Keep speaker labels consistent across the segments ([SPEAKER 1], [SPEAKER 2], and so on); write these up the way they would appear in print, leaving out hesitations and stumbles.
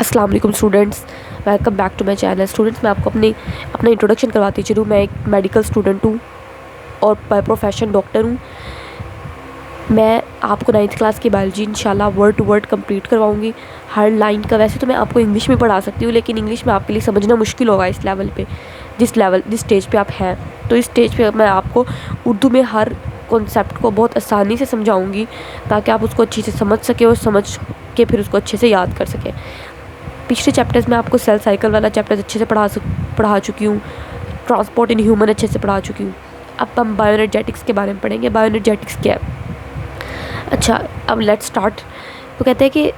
[SPEAKER 1] अस्सलाम वालेकुम students, welcome back to my channel. Students, मैं आपको अपना इंट्रोडक्शन करवाती चलूँ। मैं एक मेडिकल स्टूडेंट हूँ और बाय प्रोफेशन डॉक्टर हूँ। मैं आपको 9th क्लास की बायोलॉजी इंशाल्लाह वर्ड टू वर्ड कंप्लीट करवाऊँगी। हर लाइन का वैसे तो मैं आपको इंग्लिश में पढ़ा सकती हूँ, लेकिन इंग्लिश में आपके लिए समझना मुश्किल होगा इस लेवल पे, जिस स्टेज पे आप हैं। तो इस स्टेज पे मैं आपको उर्दू में हर कॉन्सेप्ट को बहुत आसानी से समझाऊँगी, ताकि आप उसको अच्छे से समझ सकें और समझ के फिर उसको अच्छे से याद कर सकें। पिछले चैप्टर्स में आपको सेल साइकिल वाला चैप्टर अच्छे से पढ़ा चुकी हूँ। ट्रांसपोर्ट इन ह्यूमन अच्छे से पढ़ा चुकी हूँ। अब हम बायोएनर्जेटिक्स के बारे में पढ़ेंगे। बायोएनर्जेटिक्स क्या है? अच्छा, अब लेट्स स्टार्ट। तो कहते हैं कि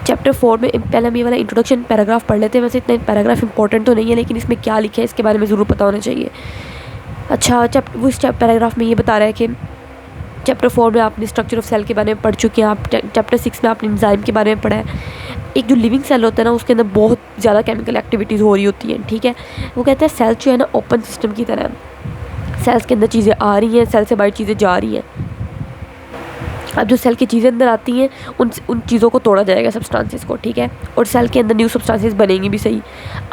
[SPEAKER 1] चैप्टर 4 में पहले हम ये वाला इंट्रोडक्शन पैराग्राफ पढ़ लेते हैं। वैसे इतना पैराग्राफ इंपॉर्टेंट तो नहीं है, लेकिन इसमें क्या लिखा है इसके बारे में ज़रूर पता होना चाहिए। अच्छा, इस पैराग्राफ में ये बता रहा है कि चैप्टर 4 में आपने स्ट्रक्चर ऑफ सेल के बारे में पढ़ चुके हैं। आप चैप्टर 6 में आपने एंजाइम के बारे में पढ़ा है। एक जो लिविंग सेल होता है ना, उसके अंदर बहुत ज़्यादा केमिकल एक्टिविटीज़ हो रही होती हैं, ठीक है। वो कहते हैं सेल जो है ना ओपन सिस्टम की तरह है। सेल्स के अंदर चीज़ें आ रही हैं, सेल से बाहर चीज़ें जा रही हैं। अब जो सेल की चीज़ें अंदर आती हैं, उन चीज़ों को तोड़ा जाएगा, सब्सटेंसेस को, ठीक है। और सेल के अंदर न्यू सब्सटेंसेस बनेंगी भी सही।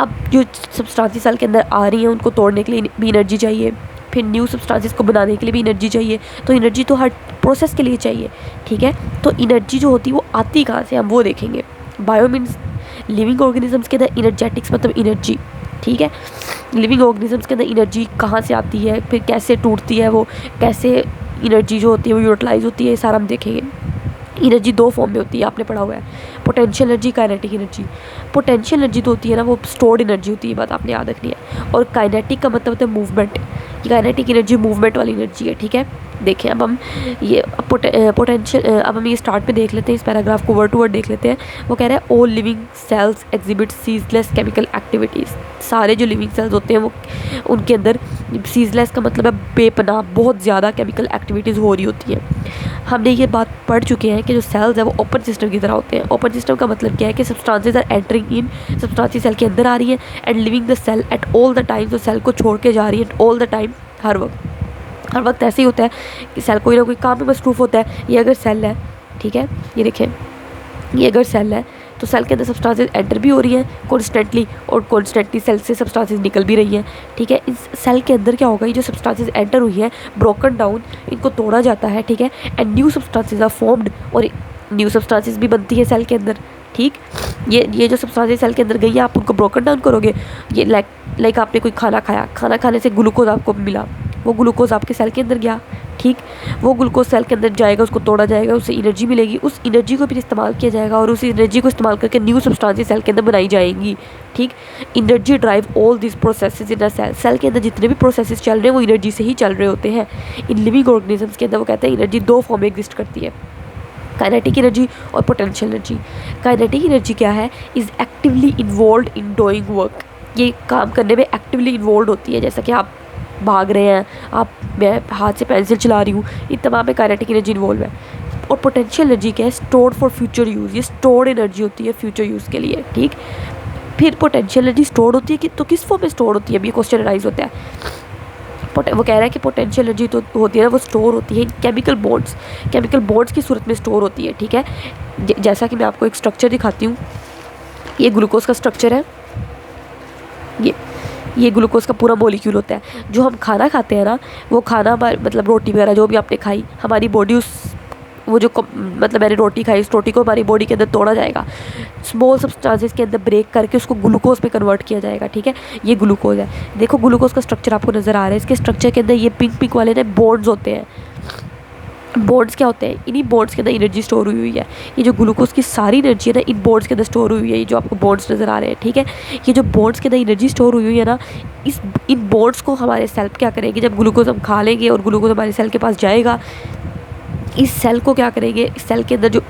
[SPEAKER 1] अब जो सब्सटेंसेस सेल के अंदर आ रही हैं, उनको तोड़ने के लिए भी एनर्जी चाहिए, फिर न्यू सब्सटेंसेस को बनाने के लिए भी एनर्जी चाहिए। तो एनर्जी तो हर प्रोसेस के लिए चाहिए, ठीक है। तो एनर्जी जो होती है वो आती कहाँ से, हम वो देखेंगे। बायो मीन्स लिविंग ऑर्गेनिजम्स के अंदर एनर्जेटिक्स मतलब एनर्जी, ठीक है। लिविंग ऑर्गेनिजम्स के अंदर एनर्जी कहाँ से आती है, फिर कैसे टूटती है वो, कैसे एनर्जी जो होती है वो यूटिलाइज होती है, ये सारा हम देखेंगे। एनर्जी 2 फॉर्म में होती है, आपने पढ़ा हुआ है। Potential energy, kinetic energy. Potential energy तो होती है ना, वो स्टोर्ड एनर्जी होती है, बात आपने याद रखनी है। और काइनेटिक का मतलब होता है मूवमेंट। काइनेटिक एनर्जी मूवमेंट वाली एनर्जी है, ठीक है। देखें अब हम ये पोटेंशियल, अब हम ये स्टार्ट में देख लेते हैं, इस पैराग्राफ को वर्ड टू वर्ड देख लेते हैं। वो कह रहा है all living cells exhibit ceaseless chemical activities. सारे जो लिविंग सेल्स होते हैं वो उनके अंदर सीजलेस का मतलब है बेपनाह, बहुत ज़्यादा केमिकल एक्टिविटीज़ हो रही होती हैं। हमने ये बात पढ़ चुके हैं कि जो सेल्स है वो ओपन सिस्टम की तरह होते हैं। ओपन सिस्टम का मतलब क्या है कि substances are entering in, substances cell के अंदर आ रही हैं and leaving the cell at all the time. तो सेल को छोड़ के जा रही है ऑल द टाइम, हर वक्त ऐसे ही होता है कि सेल कोई ना कोई काम में मसरूफ़ होता है। ये अगर सेल है, ठीक है, ये देखें, ये अगर सेल है तो सेल के अंदर सब्सटेंसेस एंटर भी हो रही हैं कॉन्स्टेंटली, और कॉन्स्टेंटली सेल से सब्सटेंसेस निकल भी रही हैं, ठीक है। इस सेल के अंदर क्या होगा, ये जो सब्सटेंसेस एंटर हुई हैं ब्रोकन डाउन, इनको तोड़ा जाता है, ठीक है। And new substances are formed, और न्यू सब्सटेंसेस भी बनती है सेल के अंदर, ठीक। ये जो सब्सटेंसेस सेल के अंदर गई हैं, आप उनको ब्रोकन डाउन करोगे। ये लाइक आपने कोई खाना खाया, खाना खाने से ग्लूकोज आपको मिला, वो ग्लूकोज आपके सेल के अंदर गया, ठीक। वो ग्लूकोज सेल के अंदर जाएगा, उसको तोड़ा जाएगा, उससे एनर्जी मिलेगी, उस एनर्जी को फिर इस्तेमाल किया जाएगा, और उस एनर्जी को इस्तेमाल करके न्यू सब्सटेंसेस सेल के अंदर बनाई जाएंगी, ठीक। Energy drive all this processes in a cell. Cell के अंदर जितने भी प्रोसेसेस चल रहे हैं वो एनर्जी से ही चल रहे होते हैं। इन लिविंग ऑर्गेनिजम्स के अंदर वो कहते हैं एनर्जी 2 फॉर्म में एग्जिस्ट करती है, काइनेटिक एनर्जी और पोटेंशियल एनर्जी। काइनेटिक एनर्जी क्या है, is actively involve in doing work. ये काम करने में एक्टिवली इन्वॉल्व होती है, जैसा कि आप भाग रहे हैं, मैं हाथ से पेंसिल चला रही हूँ, इन तमाम में काइनेटिक एनर्जी इन्वॉल्व है। और पोटेंशियल एनर्जी क्या है, स्टोर्ड फॉर फ्यूचर यूज़। ये स्टोर्ड एनर्जी होती है फ्यूचर यूज़ के लिए, ठीक। फिर पोटेंशियल एनर्जी स्टोर्ड होती है कि तो किस फॉर्म में स्टोर होती है, अभी क्वेश्चन राइज होता है। वो कह रहा है कि पोटेंशियल एनर्जी तो होती है ना, वो स्टोर होती है केमिकल बॉन्ड्स की सूरत में स्टोर होती है, ठीक है। जैसा कि मैं आपको एक स्ट्रक्चर दिखाती हूँ। ये ग्लूकोज का स्ट्रक्चर है, ये ग्लूकोज का पूरा मॉलिक्यूल होता है। जो हम खाना खाते हैं ना, वो खाना मतलब रोटी वगैरह जो भी आपने खाई, हमारी बॉडी मतलब मैंने रोटी खाई, इस रोटी को हमारी बॉडी के अंदर तोड़ा जाएगा, स्मॉल सब्सटेंसेस के अंदर ब्रेक करके उसको ग्लूकोज में कन्वर्ट किया जाएगा, ठीक है। ये ग्लूकोज है। देखो ग्लूकोज का स्ट्रक्चर आपको नज़र आ रहा है। इसके स्ट्रक्चर के अंदर ये पिंक वाले ना बॉन्ड्स होते हैं। बॉन्ड्स क्या होते हैं, इन्हीं बॉन्ड्स के अंदर एनर्जी स्टोर हुई है। ये जो ग्लूकोज की सारी एनर्जी है ना, इन बॉन्ड्स के अंदर स्टोर हुई है। ये जो आपको बॉन्ड्स नज़र आ रहे हैं, ठीक है, ये जो बॉन्ड्स के अंदर एनर्जी स्टोर हुई है ना, इन बॉन्ड्स को हमारे सेल क्या करेंगे, जब ग्लूकोज हम खा लेंगे और ग्लूकोज हमारे सेल के पास जाएगा, इस सेल को क्या करेंगे, इस सेल के अंदर जो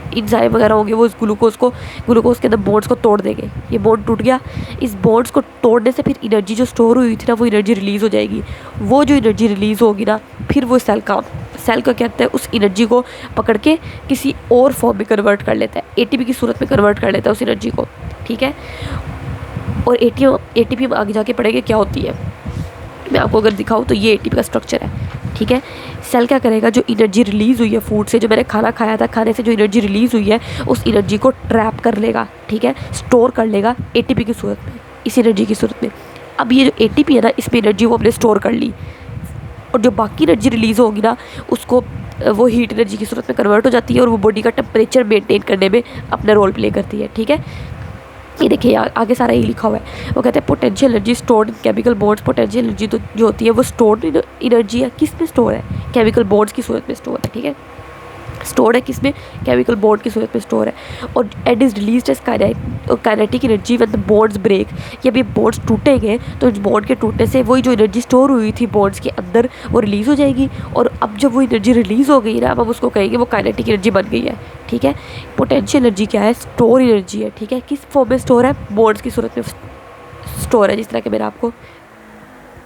[SPEAKER 1] एंजाइम वगैरह होंगे वो इस ग्लूकोज के अंदर बॉन्ड्स को तोड़ देंगे। ये बॉन्ड टूट गया, इस बॉन्ड्स को तोड़ने से फिर एनर्जी जो स्टोर हुई थी ना, वो एनर्जी रिलीज़ हो जाएगी। वो जो एनर्जी रिलीज़ होगी ना, फिर वो सेल को कहते हैं, उस एनर्जी को पकड़ के किसी और फॉर्म में कन्वर्ट कर लेता है, एटीपी की सूरत में कन्वर्ट कर लेता है उस एनर्जी को, ठीक है। और एटीपी हम आगे जाके पढ़ेंगे क्या होती है। मैं आपको अगर दिखाऊँ तो ये एटीपी का स्ट्रक्चर है, ठीक है। सेल क्या करेगा, जो एनर्जी रिलीज़ हुई है फूड से, जो मैंने खाना खाया था, खाने से जो एनर्जी रिलीज़ हुई है उस एनर्जी को ट्रैप कर लेगा, ठीक है, स्टोर कर लेगा एटीपी की सूरत में, इस एनर्जी की सूरत में। अब ये जो एटीपी है ना, इसमें एनर्जी वो हमने स्टोर कर ली, और जो बाकी एनर्जी रिलीज़ होगी ना उसको वो हीट एनर्जी की सूरत में कन्वर्ट हो जाती है और वो बॉडी का टेम्परेचर मेंटेन करने में अपना रोल प्ले करती है, ठीक है। ये देखिए आगे सारा ये लिखा हुआ है। वो कहते हैं potential energy stored in chemical bonds. Potential energy तो जो होती है वो स्टोर्ड एनर्जी है, किस में स्टोर है, केमिकल बॉन्ड्स की सूरत में स्टोर है, ठीक है। स्टोर है किस में, केमिकल बॉन्ड की सूरत में स्टोर है। और and is release as kinetic energy when the bonds break. कि अब ये बॉन्ड्स टूटेंगे तो इस बॉन्ड के टूटने से वही जो एनर्जी स्टोर हुई थी बॉन्ड्स के अंदर वो रिलीज़ हो जाएगी। और अब जब वो एनर्जी रिलीज़ हो गई ना, अब हम उसको कहेंगे वो काइनेटिक एनर्जी बन गई है, ठीक है। पोटेंशियल एनर्जी क्या है, स्टोर एनर्जी है, ठीक है। किस फॉर्म में स्टोर है, बॉन्ड्स की सूरत में स्टोर है, जिस तरह के मैंने आपको